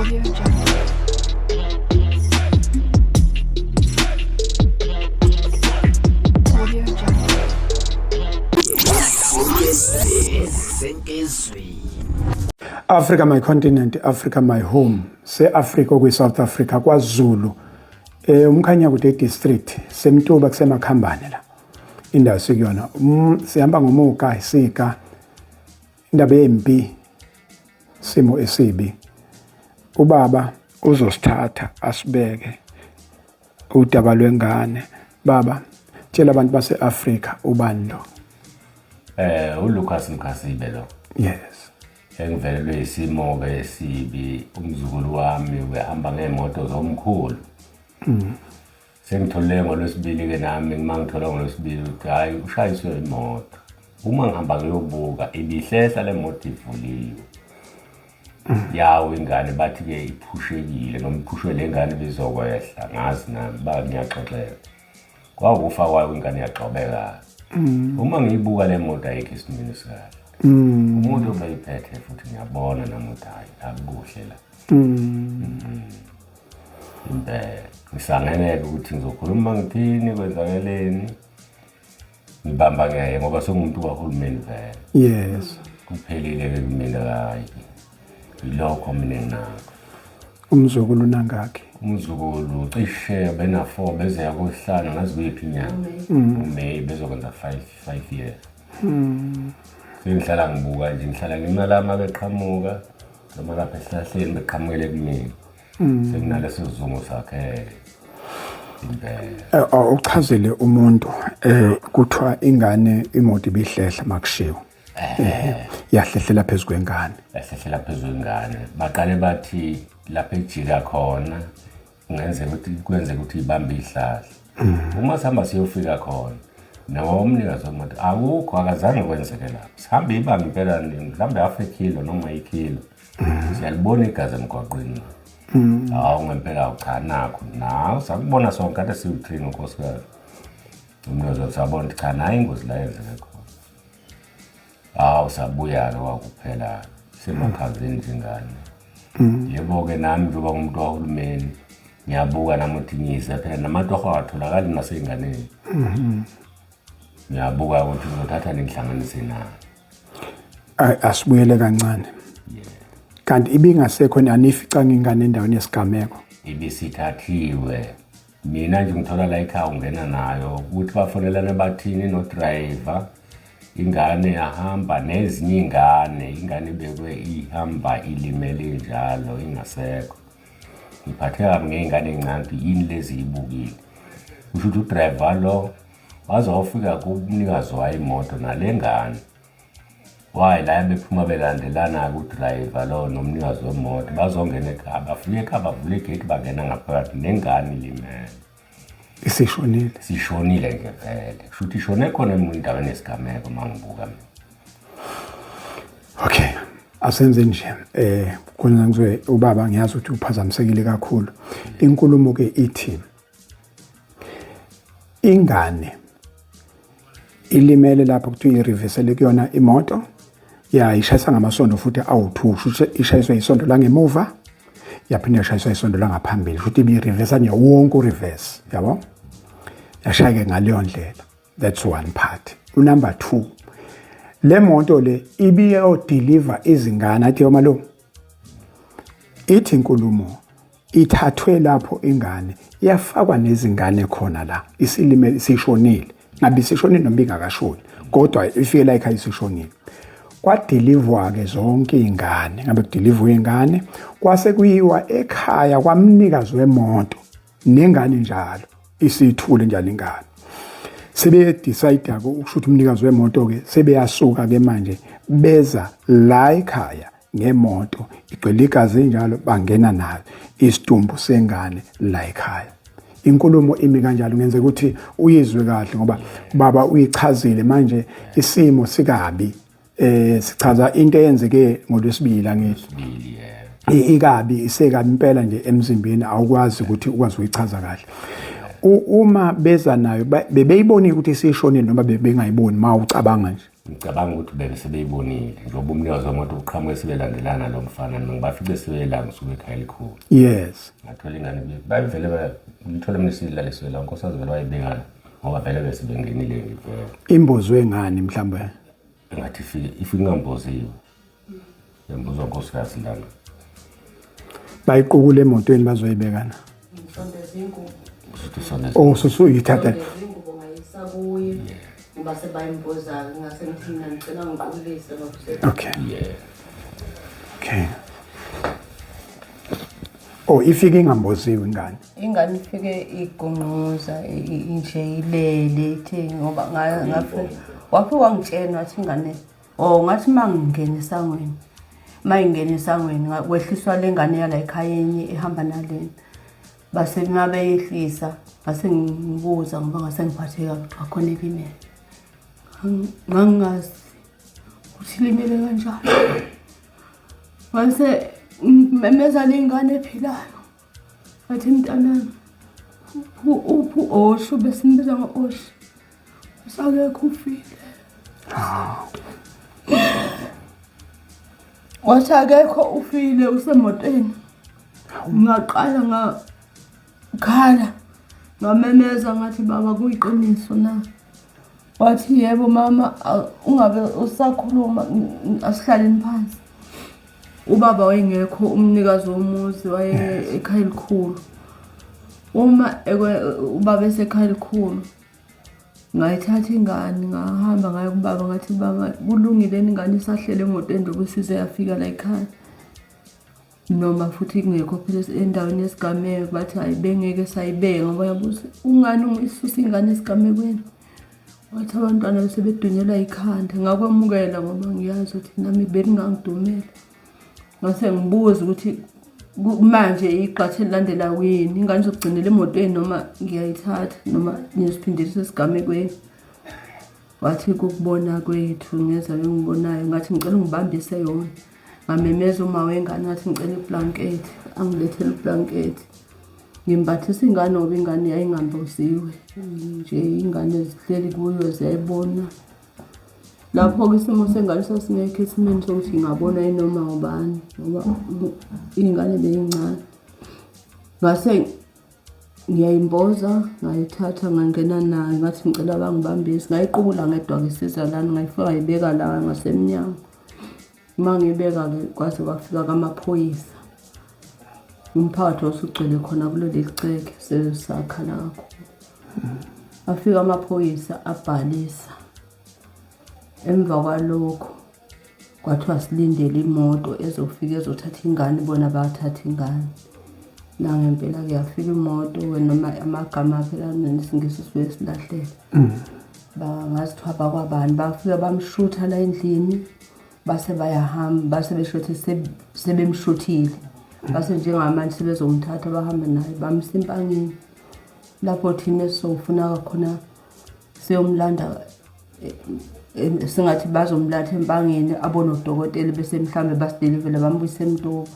Audio Jungle. Audio Jungle. Africa my continent, Africa my home. Se Africa kwi South Africa kwaZulu. Umkhanya kude district semtuba kusemakhambane la. Indawo sikuyona. Sihamba ngomuka isika. Indaba yempi simo esibi. Ubaba uzosithatha asibeke udaba lwengane. Baba tshela abantu base-Africa ubani lo? uLucas Mkhasibe lo. Yes. Engivelelwe isimo ke esibi, umzukulu wami behamba ngemoto zomkhulu. Sengitholile ngolwesibili ke nami ngimangithola ngolwesibili ukuthi hayi ushayiswe imoto. Uma ngihamba ngiyobuka ibihlehla le moto ivuliwe. Yawo ingane bathi ke iphushekile noma iphushwe lengane bizokwehla ngazi nami bangiyaxoxela. Kwakufa kwayo ingane yaqhubeka. Uma ngiyibuka le moto ayikho isimini sikahle. Umuntu obeyiphethe futhi ngiyabona namuthi hayi akukuhle la. Ngisangeneke ukuthi ngizokhuluma ngithini kwenzakeleni. Ngibamba ngeke ngoba sengumuntu kahulumeni vele. Yes. Kuphelile ke mina hayi. Yilokho mina nginakho. Umzukulu nangakhe. Umzukulu cishe bena 4 beze yakohlanu ngazi kuyiphi inyanga. May bezokwenza 5 years. Sengihlala ngibuka nje ngihlala ngimalama beqhamuka noma lapha esihlahleni beqhamukele kumina. Senginaleso sizungu sakhe. Uchazele umuntu kuthiwa ingane imoto ibihlehla makushiwo. Yahlehlela phezulu kwengane. Yahlehlela phezulu kwengane. Baqale bathi lapha ejika khona ngenzeka ukuthi ibambe ihlahla. Uma sihamba siyofika khona nomnikazi wemoto akukho akazange kwenzeke lapha. Sihambe ibanga impela mhlambe half a kilo noma ikilo. Siyalibona igazi emgwaqweni. Hawu ngempela cha nakho nawe sakubona sonke kade siwu3 nkosikazi. Umnikazi sabona ukuthi cha nayi ingozi la yenzeke khona. Hawu sabuya ke wakuphela semakhazeni njengani. Yebo ke nami njengoba umuntu wahulumeni ngiyabuka namuthi ngize phela namatoho atholakala nasenganeni. Ngiyabuka ukuthi ngizothatha ningihlanganise naye. Asibuyele kancane. Kanti ibingasekho anifica ngingane endaweni yesigameko. Ibisithathiwe. Mina nje ngithola la ekhaya ungena nayo ukuthi bafonelana bathini no driver. Ingane yahamba nezinye ingane bekwe ihamba ilimele njalo ingasekho. Ngiphatheka ngengane encane yini lezi ibukile. Kusho ukuthi udriver lo wazofika kumnikazi wayimoto nalengane. Wayi la bephuma belandelana ku driver lo nomnikazi wemoto bazongena ekhaya bafike ekhaya bavule igate bangena ngaphakathi nengane ilimele. Sishonile nje vele. Kushuthi ishone khona endaweni yesigameko mangibuka mina. Okay. Asenze nje khona ngizwe ubaba ngiyazi ukuthi uphazamisekile kakhulu. Inkulumo ke ithi ingane ilimele lapho kuthi ireversele kuyona imoto ya ishayisa ngamasondo futhi awu2 ishayiswa isondo la ngemuva yaphinda ishayiswa isondo la ngaphambili futhi ibireversa nje wonke ureverse yabo yashayeke ngaleyo ndlela. That's one part. Number 2, le moto le ibiyo deliver izingane athi yomalo ithi inkulumo ithathwe lapho ingane yafakwa nezingane khona la isilime isishonile ngabe isishonile noma ingakashoni kodwa ifike la ekhaya isishonile kwadeliver ke zonke izingane ngabe kudeliver ingane kwase kuyiwa ekhaya kwamnikazi wemoto nengane njalo isithule njalo ingane sebe decide ukuthi umnikazi wemoto ke sebeyasuka ke manje beza la ekhaya ngemoto igcwele igazi njalo bangena nayo isidumbu sengane la ekhaya. Inkulumo imi kanjalo ngenzeka ukuthi uyizwe kahle ngoba baba uyichazile manje isimo sikabi sichaza into eyenzeke ngolwesibili ngithi ikabi isekabi impela nje emzimbeni awukwazi ukuthi ukwazi uyichaza kahle. Uma beza nayo bebeyibona ukuthi isishonile noma bebengayiboni mawucabanga nje. ngicabanga ukuthi bebe sebeyibonile njengoba umnikazi wemoto uqhamuke sebelandelana lo mfana noma bafike sebelanga suke ekhaya elikhulu. Yes. Ngathola ingane bayivele ngithola umnisila leswela nkosazi vele wayibekana ngoba vele bese bengenile ngivele. Imbozwe ngani mhlambe? Ngathi ifike ngamboziwe. Yambuzwa nkosikazi lana. Bayiqukule emotweni bazoyibekana. Oh, susuyithatha. Okay. Yeah. Okay. Oh, ifike ingamboziwe ingane. Ingane ifike igonqoza nje ilele ethe ngoba ngafika wafika wangitshena wathi ingane ngathi mangingena esangweni. Mayingena esangweni wehliswa lengane yala ekhayeni ehamba nalena. Base ngabe yehlisa base ngibuza ngoba ngase ngiphatheka kuthiwa khona elimele. Ngangazi ukuthi limele kanjani. Base memeza lengane ephilayo. Wathi mntanami uphu Osho besimbiza ngo-Osho. Usakekho ufile. Wathi akekho ufile usemotweni. Ngaqala ngakhala ngamemeza ngathi baba kuyiqiniso na. Wathi yebo mama ungabe usakhuluma asihlaleni phansi. Ubaba wayengekho umnikazi womuzi waye ekhaya elikhulu. Uma ubaba esekhaya elikhulu ngayithatha ingane ngahamba ngayo kubaba ngathi baba kulungile ingane isahlele emotweni lokusize yafika la ekhaya. Noma futhi kungekho phela endaweni yesigameko bathi ayibengeke sayibeka ngoba yabuza ungani ungisusa ingane esigamekweni. Wathi abantwana besebedunyelwa ikhanda ngakwamukela ngoba ngiyazi ukuthi nami beningangidumela. Ngase ngibuza ukuthi manje iqhathe lilandela kuyini ingane izogcinela emotweni noma ngiyayithatha noma ngiziphindisa esigamekweni. Wathi ukubona kwethu ngeza bengibonayo ngathi ngicela ungibambise yona. Ngamemeza uma wengane ngathi ngicela iblanket angilethele iblanket. Ngimbathisa ingane ngoba ingane yayingamboziwe nje ingane ezihleli kuyo ziyayibona. Lapho ke isimo sengane sasingekho esimeni sokuthi ngabona inoma ngubani ngoba ingane beyincane. Ngase ngiyayimboza ngayithatha ngangena nayo ngathi ngicela bangibambise ngayiqubula ngedwa ke sizalana ngayifika ngayibeka la ngasemnyango. Mangibeka ke kwase kwafika kamaphoyisa. Umphakathi osugcwele khona kuleli liceke sesakha lakho. Afika amaphoyisa abhalisa. Emva kwalokho kwathiwa silindele imoto ezofika ezothatha ingane bona bathatha ingane. La ngempela kuyafika imoto noma amagama phela nesingisi sibe silahlele. Bangazithiwa bakwabani bafika bamshutha la endlini base bayahamba base beshothi sebemshuthile. Base njengamanje sebezomthatha bahambe naye bamsa empangeni. Lapho thina sofuna khona siyomlanda singathi bazomlatha empangeni abona udokotela bese mhlambe basideliver bambuyise eMtobo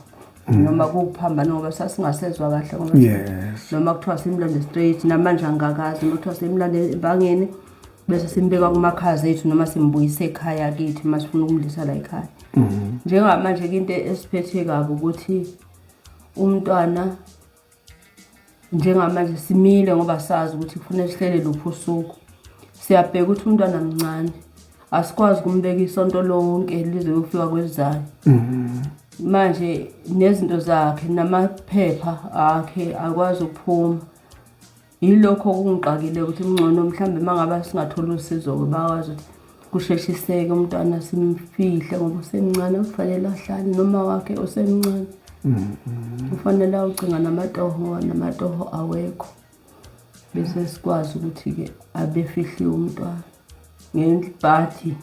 noma kuphambana ngoba sasingasezwa kahle ngoba noma kuthiwa simlande straight namanje angakazi noma kuthiwa simlande empangeni bese simbeka kumakhazi ethu noma simbuyise ekhaya kithi masifuna ukumlisa la ekhaya. Njengamanje ke into esiphethe kabi ukuthi umntwana njengamanje simile ngoba sazi ukuthi kufanele sihlele lupho usuku. Siyabheka ukuthi umntwana mncane asikwazi ukumbeka isonto lonke lize kufika kwezayo. Manje nezinto zakhe namaphepha akhe akwazi ukuphuma. Yilokho okungiqakile ukuthi ngcono mhlambe mangaba singathola usizo bakwazi ukuthi kusheshiseke umntwana simfihle ngoba usemncane kufanele ahlale noma wakhe usemncane. Kufanele ucinga namatoho awekho. Bese sikwazi ukuthi ke abefihliwe umntwana. Ngebhathi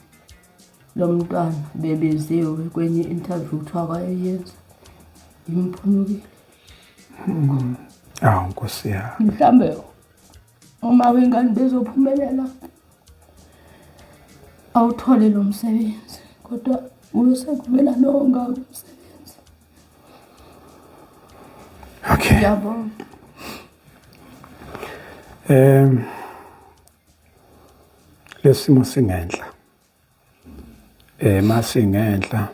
lo mntwana bebeziwe kwenye interview kuthiwa kwayenza imphumukile. Nkosi ya. Mhlambe uma wengane bezophumelela awuthole lo msebenzi kodwa usekuvela lo ngawumsebenzi. Okay. Yabo. Lesimo singenhla. masingenhla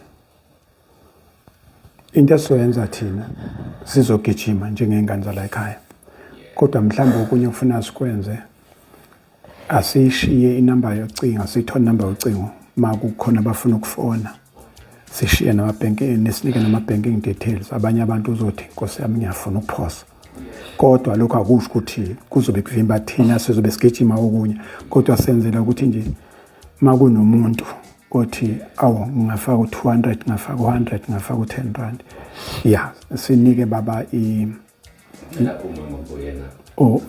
into esizoyenza thina sizogijima njengengane zala ekhaya kodwa mhlawumbe okunye ufuna sikwenze asishiye inamba yocingo asithole inamba yocingo makukhona abafuna ukufona sishiye nesinike nama-banking details abanye abantu uzothi inkosi yami ngiyafuna ukuphosa kodwa lokho akusho ukuthi kuzobe kuvimba thina sizobe sigijima okunye kodwa senzela ukuthi nje makunomuntu othi awu ngingafaka u200 ngingafaka u100 ngingafaka u10 rand yeah sinike baba oh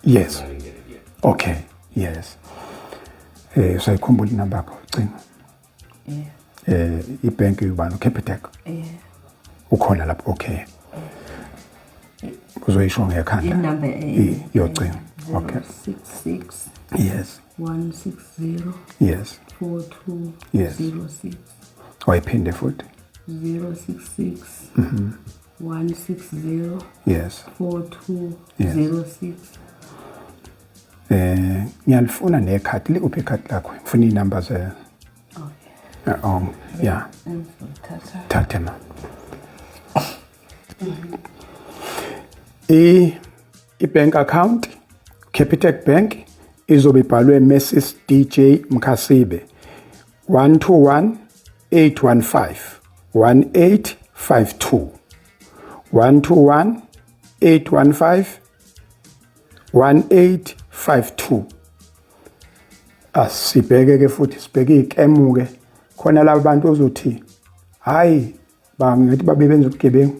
yes okay yes sayikhumbula inamba yakho cinga ibank yubani Capitec ukhona lapho okay uzoyisho ngekhanda inamba yocingo okay 66 yes 160 yes 42 Yes. 06 wayiphinde futhi 066 160 yes 42 Yes. 06 ngiyalifuna nekhadi likuphi ikhadi lakho ngifuna inamba ze yeah thathe ma i-bank account Capitec Bank izobe ibhalwe Mrs DJ Mkhasibe 121 815 1852 121 815 1852 asibheke ke futhi sibheke ikemuke khona labo bantu ozothi hayi bangithi babe benza ubugebengu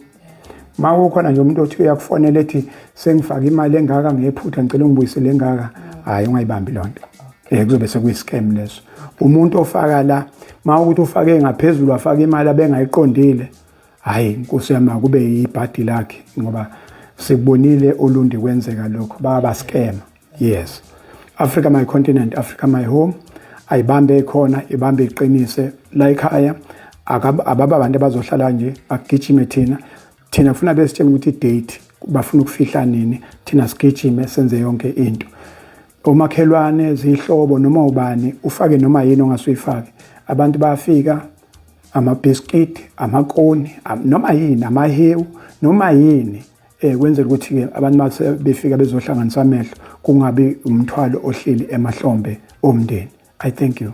makukhona nje umuntu othi uyakufonela ethi sengifaka imali engaka ngephutha ngicela ungibuyisele engaka hayi ungayibambi lonto kuzobe sekuyi-scam leso umuntu ofaka la mawukuthi ufake ngaphezulu afaka imali abengayiqondile hayi inkosi yami kube ibhadi lakhe ngoba sikubonile olundi kwenzeka lokho baba-scam yes Africa my continent Africa my home ayibambe khona ibambe iqinise la ekhaya ababa abantu abazohlala nje akugijime thina kufuna besitshela ukuthi date bafuna ukufihla nini thina sigijime senze yonke into omakhelwane zihlobo noma ubani ufake noma yini ongasuyifaki abantu bayafika ama-biscuit amakoni noma yini amahewu noma yini kwenzela ukuthi ke abantu base befika bezohlanganisa amehlo kungabi umthwalo ohleli emahlombe omndeni I thank you